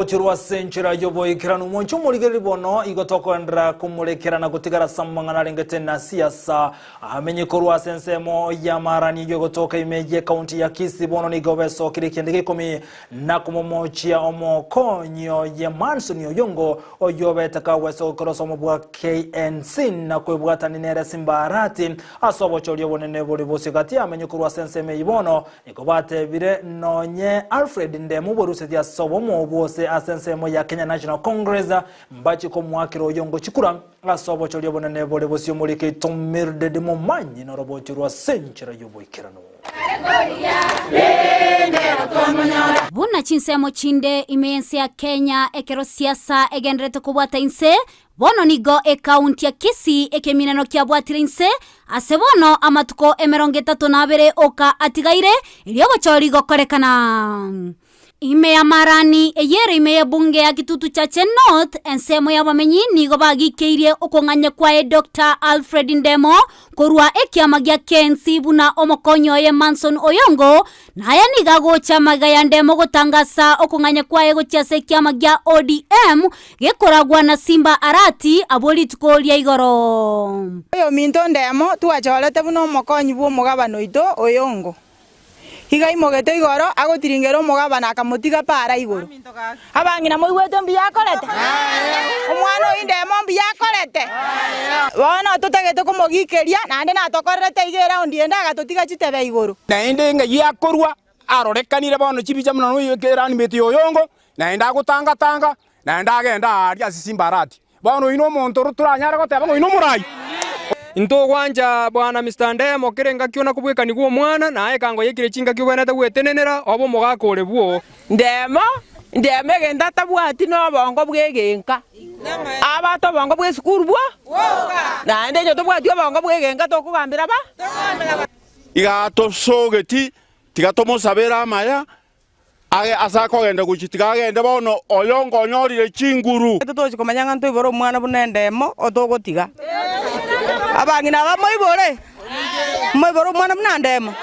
Chirwa senchira yoboikirana umunchu muligeri bono igotokondra kumulekerana gutigara samangana lengete na siasa amenye korwa sensemo ya marani yogotoka imeje kaunti ya Kisii bono ni gobeso kirikendege komi na kumomochia omokonyo ye Manson Oyongo oyobetaka weso korosomo bwa KNC na kwebwata ninere simbarati asobo cholyo bonene boli bosigati amenye korwa senseme ibono ikobate bire nonye Alfred Ndemu boruse dia sobo mo bose asensemo ya Kenya National Congress mbachi ko mwakiro Oyongo chikura asobo cholyo bonene bole bosio mulike tomirde de momanyi no robotirwa senchira yoboikirano Buna chinsemo chinde imense ya Kenya ekero siasa egendrete kubwata inse bono nigo kaunti ya Kisii ekeminano kya bwatira inse asebono amatuko 32 oka atigaire iliyobo choli gokorekana ime ya marani eyere ime ya bunge ya Kitutu Chache North ensemo ya wamenyi nigo bagikeirie okonganya kwa Dr. Alfred Ndemo korwa ekiama gya KNC buna omokonyo ye Manson Oyongo naya nigago chama ya Ndemo gotangasa okonganya kwa gochase ekiama gya ODM gekoragwa na Simba Arati aboli tukolia igoro oyo minto Ndemo tuwacholete buna omokonyi bwo mugabano ito Oyongo higa imogete igoro agotiringero mugabana akamutiga para igoro abangina moigwete mbiyakorete omwana Ndemo mbiyakorete bona tutagete kumogikeria nande natokorete igera ondienda agatotiga chitebe igoro naende nga yakorwa arorekanire bono chibicha muno yekera ni meti Oyongo naenda gutanga naenda agenda aria Simba Arati bono ino monto ruturanyara goteba ngo ino murai into gwanja bwana Mr. Ndemo kirenga kiona kubweka niguo mwana nae kango yekire chinga kiwenete gwetenenera obo mugakore buo Ndemo genda tabwati no bongo bwegenka abato bongo bwe skuru bwo nande nyo tobwati bongo bwegenka tokugambira ba igato sogeti tigatomosabera amaya age asako genda guchitiga genda bono Oyongo nyorire chinguru tutochi komanyanga nto iboro mwana bune Ndemo otogotiga abangina bamoibore moiboro mwana bune Ndemo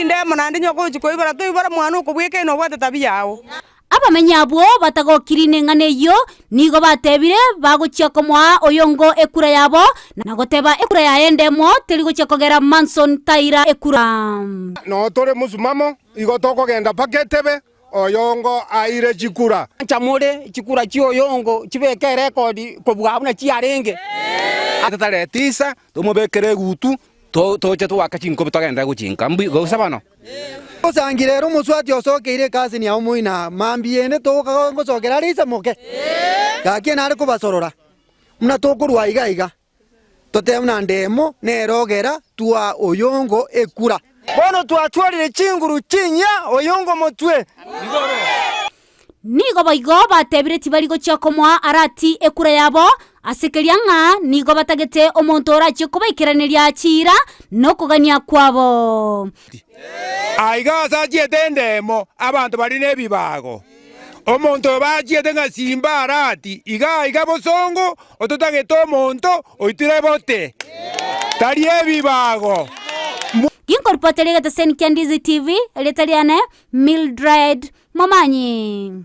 Ndemo nandi nyoko chikoibora to ibora mwana ukubweke no bwate tabiyawo abamenyabwo batagokirine nganeyo nigo batebire baguchia komwa Oyongo ekura yabo na goteba ekura ya Ndemo teligochia kogera Manson Taira ekura no tore musumamo igotoko genda paketebe Oyongo aire chikura chamure chikura chi Oyongo chibeke record ko bwabuna chi arenge atatale tisa tumubekere gutu toche twakachinko bitagenda guchinka mbigo sabano osangirero muswati osokeire kazi ni aumuina mambiene toka ngosokera risa moke gake nari kubasorora muna tokurwa iga totemna Ndemo nerogera tua Oyongo ekura bono twatwarire chinguru chinya Oyongo motwe nigo baigo batebire tibarigo chakomwa Arati ekura yabo asekerianga nigo batagete omonto orache kubaikiraniria chira no kugania kwabo aiga sajiete Ndemo abantu bali nebibago omonto bajiete nga Simba Arati iga bosongo ototagete omonto oitire bote tali ebibago Ginkorpotelega taseni Kendizi TV letaliane Mildred Momanyi